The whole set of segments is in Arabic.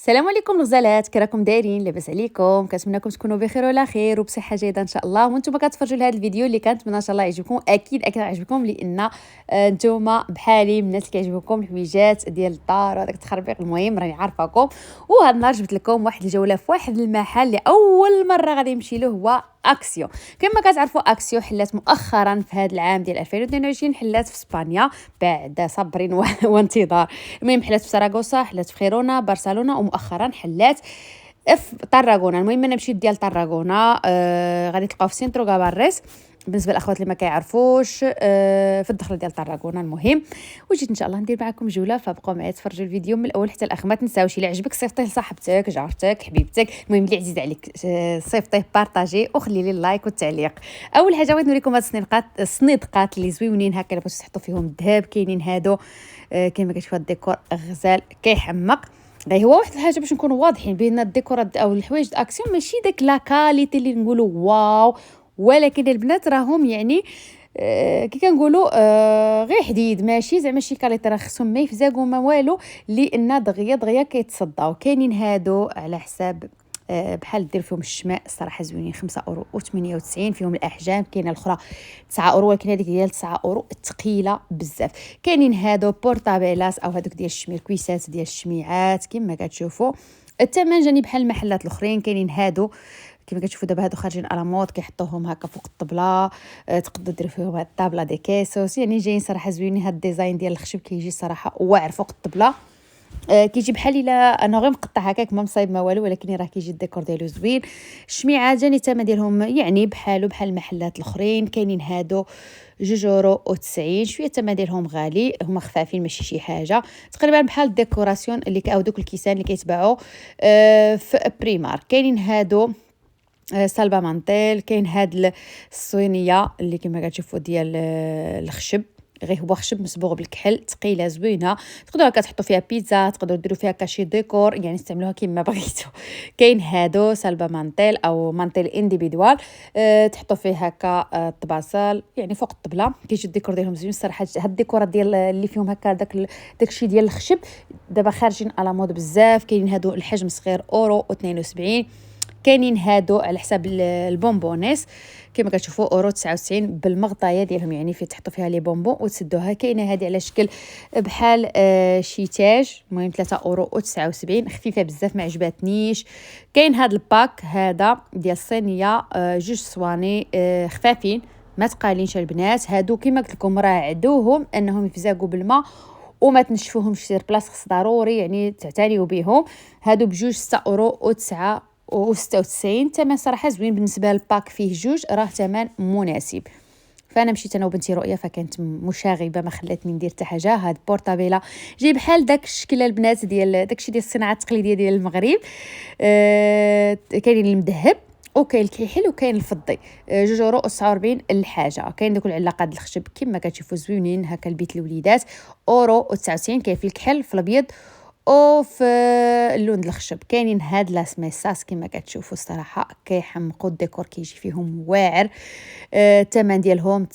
السلام عليكم الغزالات، كي راكم دايرين؟ لاباس عليكم؟ كنتمنىكم تكونوا بخير وعلى خير وبصحه جيده ان شاء الله. وانتم كتفرجوا لهذا الفيديو اللي كنتمنى ان شاء الله يعجبكم. اكيد يعجبكم لان نتوما بحالي من الناس اللي كيعجبكم الحويجات ديال الدار وهذاك التخربيق. المهم راني عارفاكم، وهذا النهار جبت لكم واحد الجوله في واحد المحل اللي اول مره غادي نمشي له، هو اكسيو. كما كتعرفوا اكسيو حلات مؤخرا في هذا العام ديال 2022، حلات في اسبانيا بعد صبر وانتظار. المهم حلات في سراغوسا، حلات في خيرونا، برشلونه، ومؤخرا حلات في طراغونا. المهم انا مشيت ديال طراغونا، غادي تلقاو في سينترو غاباريس بالنسبه للاخوات اللي ما كيعرفوش، في الدخله ديال طراغونا. المهم وجيت ان شاء الله ندير معكم جوله، فبقوا معايا تفرجوا الفيديو من الاول حتى الاخر. ما تنساوش الا عجبك صيفطيه لصاحبتك، جارتك، حبيبتك، المهم اللي عزيز عليك صيفطيه، بارطاجي وخلي لي اللايك والتعليق. اول حاجه بغيت نوريكم هاد الصنيدقات اللي زوينين هكا، اللي بغيتو تحطوا فيهم الذهب. كاينين هادو كما كتشوفوا الديكور غزال كيحمق. غير هو واحد الحاجه باش نكونوا واضحين بان الديكورات او الحوايج الاكسيون ماشي داك لا كاليتي اللي نقولوا واو، ولكن البنات راهم يعني كي كنقولوا غير حديد، ماشي زعما شي كاليتي، راه خصهم ما يفزاقوا ما والو، لان دغيا كيتصداو. كاينين هادو على حساب بحال دير فيهم الشماء، الصراحه زوينين، 5 € و98 فيهم الاحجام. كاينه الاخرى 9 €، ولكن هذيك ديال 9 € ثقيله بزاف. كاينين هادو بورطابيلاس او هذوك ديال الشمير، كويسات ديال الشميعات كما كتشوفوا. الثمن جاني بحال المحلات الاخرين. كاينين هادو كما كتشوفوا دابا، هادو خارجين على مود، كيحطوهم هكا فوق الطبله، تقدروا ديروا فيهم هاد الطابله دي كيسوس، يعني جايين صراحه زوينين. هاد الديزاين ديال الخشب كيجي صراحه واعر فوق الطبله، كيجي بحال الا انا غير مقطع هكاك ما مصايب ما والو، ولكن راه كيجي الديكور ديالو زوين. الشميعات جاني الثمن ديالهم يعني بحال المحلات الاخرين. كاينين هادو 2 € و90، شويه الثمن ديالهم غالي، هما خفافين ماشي شي حاجه، تقريبا بحال الديكوراسيون اللي او دوك الكيسان اللي كيتباعوا في بريمار. كاينين هادو سالبا مانتيل. كاين هاد الصينيه اللي كما كتشوفوا ديال الخشب، غير هو خشب مصبوغ بالكحل، ثقيله زوينه، تقدروا هكا تحطوا فيها بيتزا، تقدروا ديروا فيها كاشي ديكور، يعني استعملوها كما بغيتوا. كاين هادو سالبا مانتيل او مانتيل انديفيدوال، تحطوا فيه هكا الطباصل يعني فوق الطبله، كيجي الديكور ديالهم زوين الصراحه. هاد الديكورات ديال اللي فيهم هكا داكشي ديال الخشب دابا خارجين على مود بزاف. كاينين هادو الحجم صغير €1.72. كاينين هادو على حساب البونبونيس كما كتشوفوا €99 بالمغطايه ديالهم، يعني في تحطوا فيها لي بونبون وتسدوها. كاينه هذه على شكل بحال شي تاج، المهم €3.79، خفيفه بزاف ما عجباتنيش. كاين هذا الباك هذا ديال الصينيه، 2 صواني خفافين ما تقالينش البنات. هادو كما قلت لكم راه عدوهم انهم يفزاقوا بالماء وما تنشفوهمش سير بلاص، خص ضروري يعني تعتنيوا بهم. هادو بجوج €6.96. ثمن صراحه زوين بالنسبه للباك، فيه جوج، راه ثمن مناسب. فانا مشيت انا وبنتي رؤيا، فكانت مشاغبه ما خلاتني ندير حتى حاجه. هاد بورطابيلا جاي بحال داك الشكل البنات ديال داكشي ديال الصناعه التقليديه ديال المغرب. كاين المذهب وكاين الكحل وكاين الفضي، €2.49 الحاجه. كاين دوك العلاقات الخشب كما كتشوفوا زوينين هكا البيت الوليدات، €1.99. كاين في الكحل، في الابيض وفي اللون د الخشب. كاينين هاد لاس ميساس كما كتشوفوا الصراحه كيحمقوا، الديكور كيجي فيهم واعر. الثمن ديالهم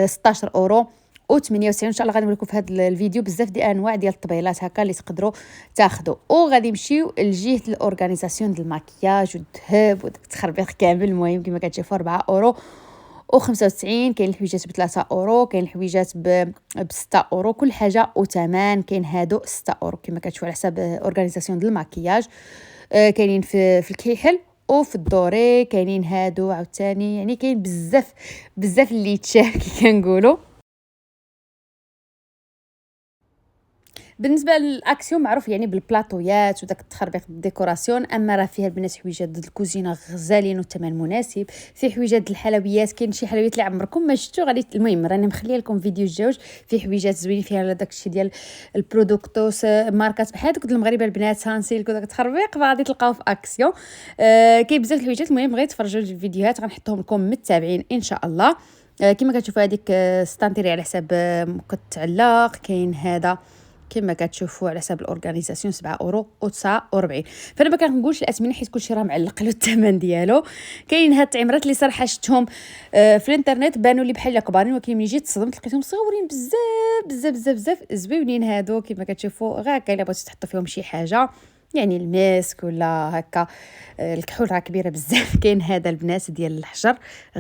16 € و98. ان شاء الله غادي نوريكم في هذا الفيديو بزاف ديال انواع ديال الطبيلات هكا اللي تقدروا تاخذوا. وغادي نمشيو لجهه الاورغانيزاسيون ديال الماكياج والذهب وداك التخربيق كامل. المهم كما كتشوفوا €4.95. كاين الحويجات ب3 €، كاين الحويجات ب6 €، كل حاجه وثمن. كاين هادو 6 € كما كتشوفوا على حساب اورغانيزاسيون ديال الماكياج. كاينين في الكحل وفي الدوري. كاينين هادو عاوتاني، يعني كاين بزاف بزاف اللي يتشاف كي كنقولوا. بالنسبه للاكسيون معروف يعني بالبلاطويات وداك التخربيق الديكوراسيون، اما راه فيها البنات حويجات د الكوزينه غزالين والثمن مناسب. في حويجات د الحلويات، كاين شي حلويات اللي عمركم ما شفتوا غادي. المهم راني مخليه لكم فيديو الجوج، في حويجات زوينين فيها داك الشيء ديال البرودكتوس، ماركات بحال دوك المغربيه البنات هانسيلك وداك التخربيق، فغادي تلقاو في اكسيون. كاين بزاف الحويجات. المهم غير تفرجوا الفيديوهات غنحطهم لكم متابعين ان شاء الله. كما كتشوفوا هذيك ستانتيري على حساب كتعلق. كاين هذا كما كتشوفوا على حساب الاورغانيزاسيون €7.49. فانا ما كنقولش الاثمنه حيت كلشي راه معلق له الثمن ديالو. كاين هاد التعمرات اللي صراحه شفتهم في الانترنت بانوا لي بحال كبارين، ولكن ملي جيت تصدمت لقيتهم صغيورين بزاف بزاف بزاف بزاف، زوينين هادو كما كتشوفوا. غير هكا الا بغيتو تحطوا فيهم شي حاجه يعني الماسك ولا هكا. الكحول راه كبيره بزاف. كاين هذا البنات ديال الحجر،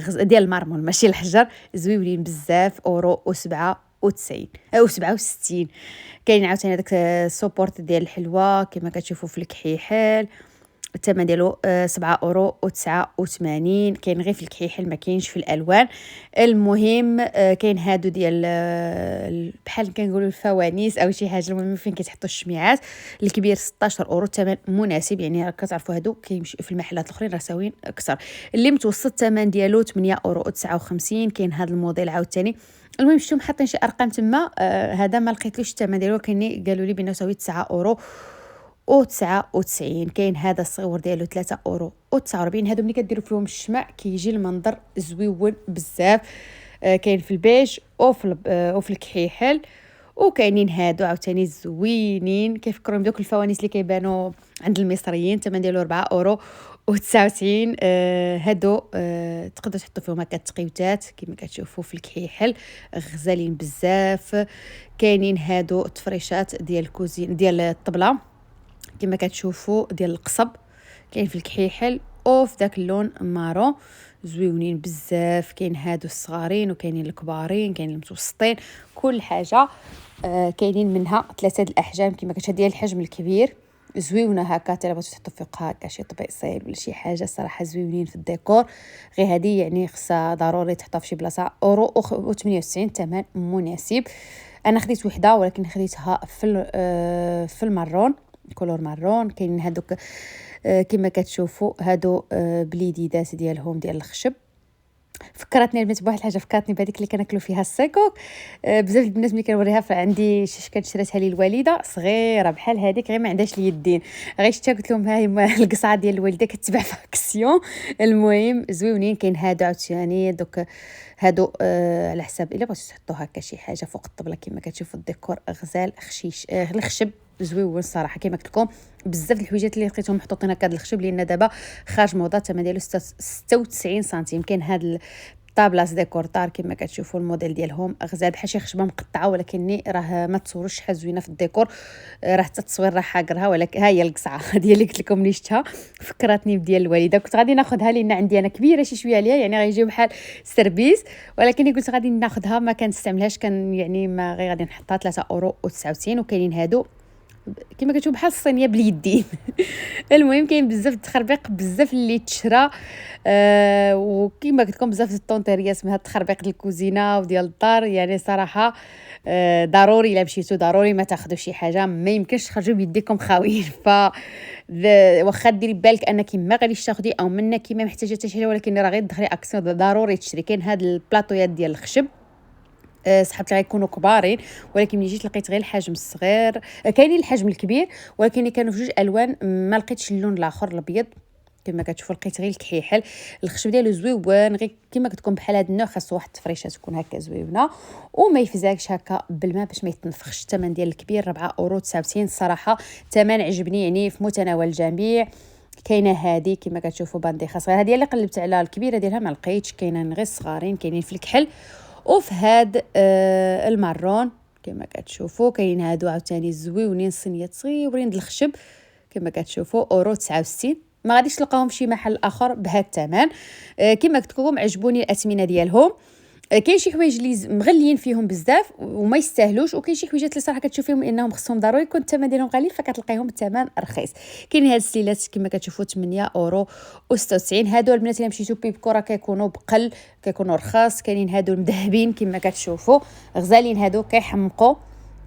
ديال المرمول ماشي الحجر، زويونين بزاف، اورو و97 او 67. كاين عاوتاني هذاك السوبورت ديال الحلوى كما كتشوفوا في الكحيحل، الثمن ديالو 7 اورو و89. كاين غير في الكحيحل ما كاينش في الالوان. المهم كاين هادو ديال بحال كنقولوا الفوانيس او شي حاجه، المهم فين كيتحطوا الشميعات. الكبير 16 اورو، الثمن مناسب يعني كتعرفوا هادو كيمشيو في المحلات الاخرين راه ساويين اكثر. اللي متوسط الثمن ديالو 8 اورو و59. كاين هذا الموديل عاوتاني. المهم شفتهم حاطين شي ارقام تما، هذا ما لقيتلوش الثمن ديالو، كاين قالوا لي بانه يساوي 9 اورو و99. كاين هذا الصغيور ديالو 3 اورو و49. هادو ملي كديروا فيهم الشمع كيجي المنظر زويون بزاف. كاين في البيج وفي الكحيحل. وكاينين هادو عاوتاني زوينين كيفكروا بدوك الفوانيس اللي كيبانوا عند المصريين. الثمن ديالو 4 اورو و99. هادو تقدروا تحطوا فيهم هكا التقيوتات كما كتشوفوا في الكحيحل، غزالين بزاف. كاينين هادو التفريشات ديال الكوزين ديال الطبله كما كتشوفوا ديال القصب، كاين في الكحيحل وفي داك اللون مارون، زويونين بزاف. كاين هادو الصغارين وكاينين الكبارين، كاينين المتوسطين، كل حاجه. كاينين منها 3 الاحجام كما كتشوف. ديال الحجم الكبير زويونه هكا، حتى بغيتو تحطوا فوقها هكا شي طبيصيل ولا شي حاجه صراحه زويونين في الديكور. غير هذه يعني خصها ضروري تحطها في شي بلاصه. اورو و98 ثمن مناسب. انا خديت وحده ولكن خديتها في المارون، كولور مارون. كاين هادوك كما كتشوفوا هادو بليديدات ديالهم ديال الخشب. فكرتني البنت بواحد الحاجه، فكرتني بهذيك اللي كناكلوا فيها السيكوك. بزاف البنات ملي كنوريها فعندي شي كانت شريتها لي الوالده صغيره بحال هذيك، غير ما عندهاش اليدين، غير شتا قلت لهم ها هي القصعه ديال الوالده كتباع في اكسيون. المهم زويونين. كاين هادو عاوتاني دوك هادو على حساب الا بغيتو تحطوا هكا شي حاجه فوق الطبله كما كتشوفوا الديكور غزال خشيش الخشب زويون صراحه. كما قلت لكم بزاف الحويجات اللي لقيتهم محطوطين هكا الخشب لان دابا خارج موضه. الثمن ديالو 96 سنتيم. كاين هاد طابلاص ديكورطار كما كتشوفوا الموديل ديالهم غزال بحال شي خشبه مقطعه، ولكن راه ما تصوروش شحال زوينه في الديكور. راه حتى التصوير راه حاقرها، ولكن ها هي القصعه ديال اللي قلت لكم ملي شفتها فكرتني بديال الوالده. كنت غادي ناخذها لان عندي انا كبيره شي شويه عليها، يعني غيجيو بحال سيرفيس، ولكن قلت غادي ناخذها ما كنستعملهاش، كان يعني ما غير غادي نحطها 3 اورو و99. وكاينين هادو كما كتشوف بحال الصينيه باليدين. المهم كاين بزاف التخربيق بزاف اللي تشرى. وكما قلت لكم بزاف الطونطيريات من هاد التخربيق ديال الكوزينه وديال الدار. يعني صراحه ضروري الا مشيتو ضروري ما تاخذوا شي حاجه، ما يمكنش تخرجوا بيديكم خاويين. واخا ديري بالك انك ما غاديش تاخدي او منك ما محتاجه حتى شي حاجه، ولكن راه غير تدخلي اكسيون ضروري تشري. كاين هاد البلاطويات ديال الخشب صحابتي غيكونوا كبارين، ولكن ملي جيت لقيت غير الحجم الصغير. كاينين الحجم الكبير ولكن كانوا في جوج الوان، ما لقيتش اللون الاخر الابيض كما كتشوفوا. لقيت غير الكحيحل. الخشب ديالو زويون غير كما قلت لكم بحال هاد النوع خاصو واحد التفريشه تكون هكا زويونه وما يفزاكش هكا بالماء باش ما يتنفخش. الثمن ديال الكبير 4 اورو 99. الصراحه ثمن عجبني يعني في متناول الجميع. كاينه هذه كما كتشوفوا بانديخه صغيره، هذه اللي قلبت على الكبيره ديالها ما لقيتش. كاينين غير الصغارين كاينين في الكحل وفي هاد المارون كما كتشوفوا. كاين هادو عاوتاني زويونين صينيات صغيورين د الخشب كما كتشوفوا اورو 69. ما غاديش تلقاهم شي محل اخر بهذا الثمن. كما قلت لكم عجبوني الاثمنه ديالهم. كاين شي حوايج اللي مغليين فيهم بزاف وما يستاهلوش، وكاين شي حوايجات اللي صراحه كتشوفيهم انهم خصهم ضروري يكون الثمن ديالهم غالي فكتلقايهم الثمن رخيص. كاين هاد السليلات كما كتشوفوا 8 اورو و96. هادو البنات اللي مشيتو بيبكو راه كيكونوا بقل كيكونوا رخاص. كاينين هادو المذهبين كما كتشوفوا غزالين، هادو كيحمقوا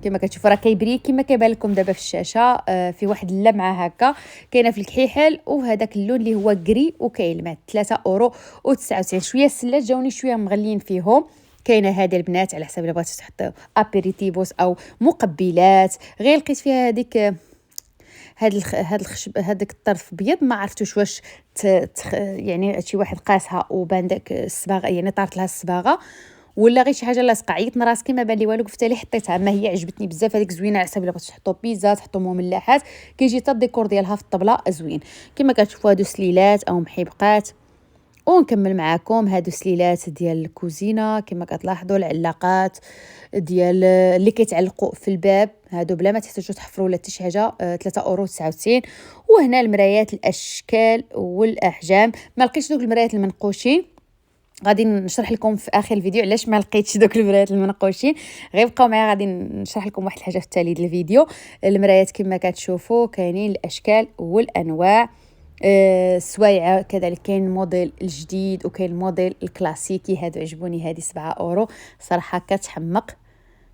كما كتشوفوا راه كيبري كما كيبان لكم دابا في الشاشه. في واحد اللمعه هكا كاينه في الكحيحل وهذاك اللون اللي هو كري وكيلمع 3 اورو و99. شويه السلات جاوني شويه مغليين فيهم. كاينه هذه البنات على حساب الا بغيتو تحطوا ابيريتيفوس او مقبلات. غير لقيت فيها هذيك هاد الخشب هذاك الطرف ابيض ما عرفتوش واش يعني شي واحد قاسها وبان داك الصباغه يعني طارت لها الصباغه ولا غير شي حاجه لاصقه. عيطت راسكي ما بان لي والو، قلت لي حطيتها. ما هي عجبتني بزاف هذيك زوينه على حساب الا بغيتو تحطوا بيتزا تحطوا مملحات. كيجي حتى الديكور ديالها في الطبله زوين. كما كتشوفوا هادو سليلات او محيبقات ونكمل معاكم هادو سليلات ديال الكوزينه كما كتلاحظوا، العلاقات ديال اللي كيتعلقوا في الباب هادو بلا ما تحتاجوا تحفروا ولا حتى شي حاجه، 3.99 €. وهنا المرايات الاشكال والاحجام. ما لقيتش دوك المرايات المنقوشين، غادي نشرح لكم في اخر الفيديو علاش ما لقيتش دوك المرايات المنقوشين. غير بقاو معايا، غادي نشرح لكم واحد الحاجه في التالي ديال الفيديو. المرايات كما كتشوفوا كاينين الاشكال والانواع. السوايعه كذلك كاين الموديل الجديد وكاين الموديل الكلاسيكي. هادو عجبوني، هادي 7 € صراحه كتحمق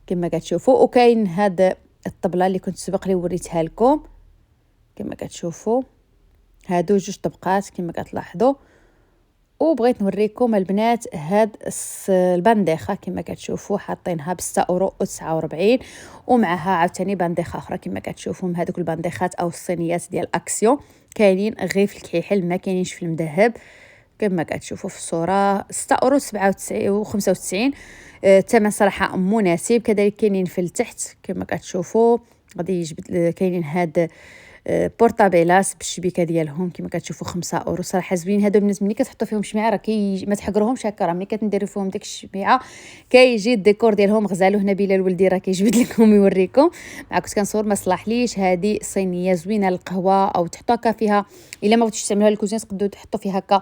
كما كتشوفوا. وكاين هاد الطبله اللي كنت سبق لي وريتها لكم كما كتشوفوا، هادو 2 طبقات كما كتلاحظوا. وبغيت نوريكم البنات هاد البنديخه كما كتشوفوا حاطينها ب6.49 €. ومعها عاوتاني بنديخه اخرى كما كتشوفوا من هذوك البنديخات او الصينيات ديال اكسيون، كاينين غير في الكحيل ما كاينينش في المذهب كما كتشوفوا في الصوره. 6.95 €. الثمن صراحه مناسب. كذلك كاينين في التحت كما كتشوفوا، غادي يجبد كاينين هاد بورطابيلاس بالشبيكه ديالهم كما كتشوفوا 5 € صراحه زوين. هادو بالنسبه ملي كتحطوا فيهم شميعه راه ما تحقروهمش هكا، راه ملي كتنديروا فيهم ديك الشميعه كيجي الديكور ديالهم غزالو. هنا بلال ولدي راه كيجبد لكم يوريكم. مع كنت كنصور ما صلاحليش. هذه صينيه زوينه للقهوه او تحطوا هكا فيها، الا ما بغيتوش تعملوها للكوزين تقدروا تحطوا فيها هكا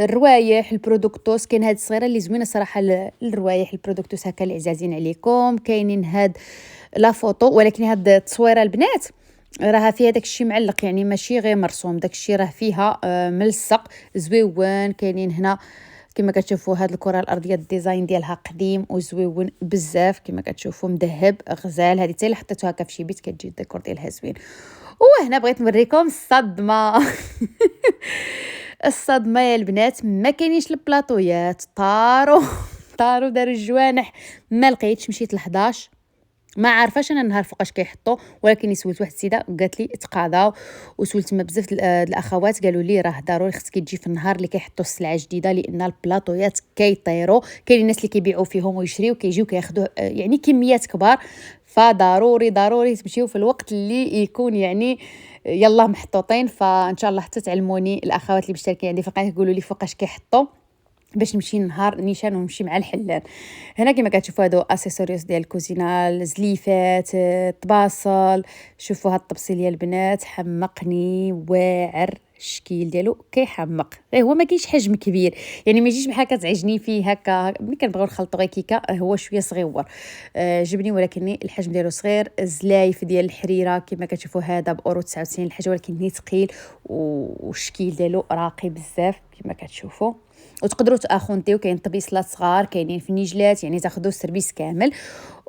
الروايح البرودكتوس. كاين هاد الصغيره اللي زوينه صراحه الروايح البرودكتوس هكا اللي عزازين عليكم. كاينين هاد لا فوطو، ولكن هاد التصويره البنات راها فيها داكشي معلق، يعني ماشي غير مرسوم، داكشي راه فيها ملصق زويون. كاينين هنا كما كتشوفوا هاد الكره الارضيه الديزاين ديالها قديم وزويون بزاف كما كتشوفوا، مذهب غزال. هذه حتى الا حطيتوها هكا في شي بيت كتجي الديكور ديالها زوين. وهنا بغيت نوريكم الصدمه الصدمه يا البنات، ما كاينينش البلاطويات، طاروا داروا الجوانح. ما لقيتش، مشيت ل11 ما عارفاش انا النهار فوقاش كيحطوا، ولكن سولت واحد السيده قالت لي تقاضاو. وسولت ما بزاف الاخوات قالوا لي راه ضروري خصك تجي في النهار اللي كيحطوا السلعه جديده، لان البلاطويات كيطيروا. كاين الناس اللي كيبيعوا فيهم ويشريو كيجيو كياخذوا يعني كميات كبار، فضروري تمشيو في الوقت اللي يكون يعني يلا محطوطين. فان شاء الله حتى تعلموني الاخوات اللي مشتركين عندي في القناه يقولوا لي فوقاش كيحطوا باش نمشي نهار نيشان ونمشي مع الحلال. هنا كما كتشوفوا هادو اسيسوريوس ديال الكوزينه، الزليفات، الطباصل. شوفوا هاد الطبسيل يا البنات حمقني واعر، الشكل ديالو كيحمق. غير هو ما كاينش حجم كبير، يعني ما يجيش بحال كتعجني فيه هكا. ملي كنبغيو نخلطو غير كيكه هو شويه صغيور جبني، ولكن الحجم ديالو صغير. الزلايف ديال الحريره كما كتشوفوا هذا ب€99 الحاجه، ولكن ني ثقيل والشكل ديالو راقي بزاف كما كتشوفوا. وتقدروا تاخونتيو، كاين طبيصلات صغار، كاينين فنيجلات يعني تاخذوا السربيس كامل.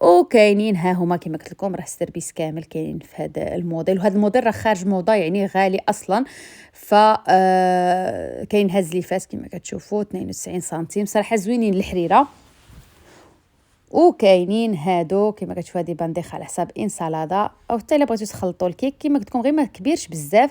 وكاينين ها هما كما قلت لكم راه السربيس كامل كاينين في هذا الموديل. وهذا الموديل راه خارج موضه يعني غالي اصلا. ف كاين هاد الزليفات كما كتشوفوا 92 سنتيم صراحه زوينين الحريره. وكاينين هادو كما كتشوفوا هادي بانديخ على حساب انسالادا، او حتى الا بغيتو تخلطوا الكيك كما قلت لكم غير ما كبيرش بزاف،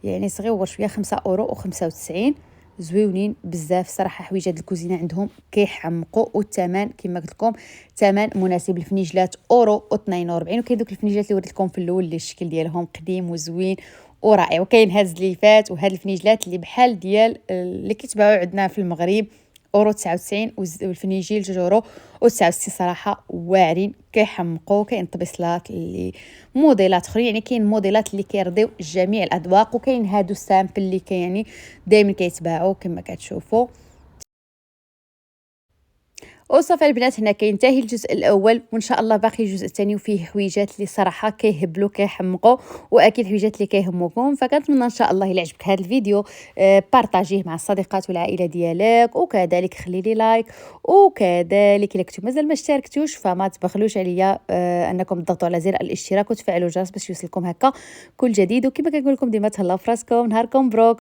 يعني صغيور شويه. 5.95 €. زويونين بزاف صراحه. حويجات الكوزينه عندهم كيحمقوا، والثمن كما قلت لكم ثمن مناسب. الفنيجلات €2.42. وكاين دوك الفنيجلات اللي وريت لكم في الاول اللي الشكل ديالهم قديم وزوين ورائع. وكاين هاد الزليفات وهاد الفنيجلات اللي بحال ديال اللي كيتباعوا عندنا في المغرب €99، والفنيجيل €2.69. صراحه واعرين كيحمقوا. كاين طبيصلات اللي موديلات اخرين، يعني كاين موديلات اللي كيرضيو جميع الاذواق. وكاين هادو السامبل اللي يعني دائما كيتباعوا كما كتشوفوا. وصافي البنات هنا كينتهي الجزء الاول، وان شاء الله باقي الجزء الثاني وفيه حويجات اللي صراحه كيهبلوا كيحمقوا، واكيد حويجات اللي كيهموكم. فكنتمنى ان شاء الله الا عجبك هذا الفيديو بارطاجيه مع الصديقات والعائله ديالك، وكذلك خلي لي لايك. وكذلك الا كنتو مازال ما اشتركتوش فما تبخلوش عليا انكم تضغطوا على زر الاشتراك وتفعلوا الجرس باش يوصلكم هكا كل جديد. وكما كنقول لكم ديما تهلاو فراسكم، نهاركم مبروك.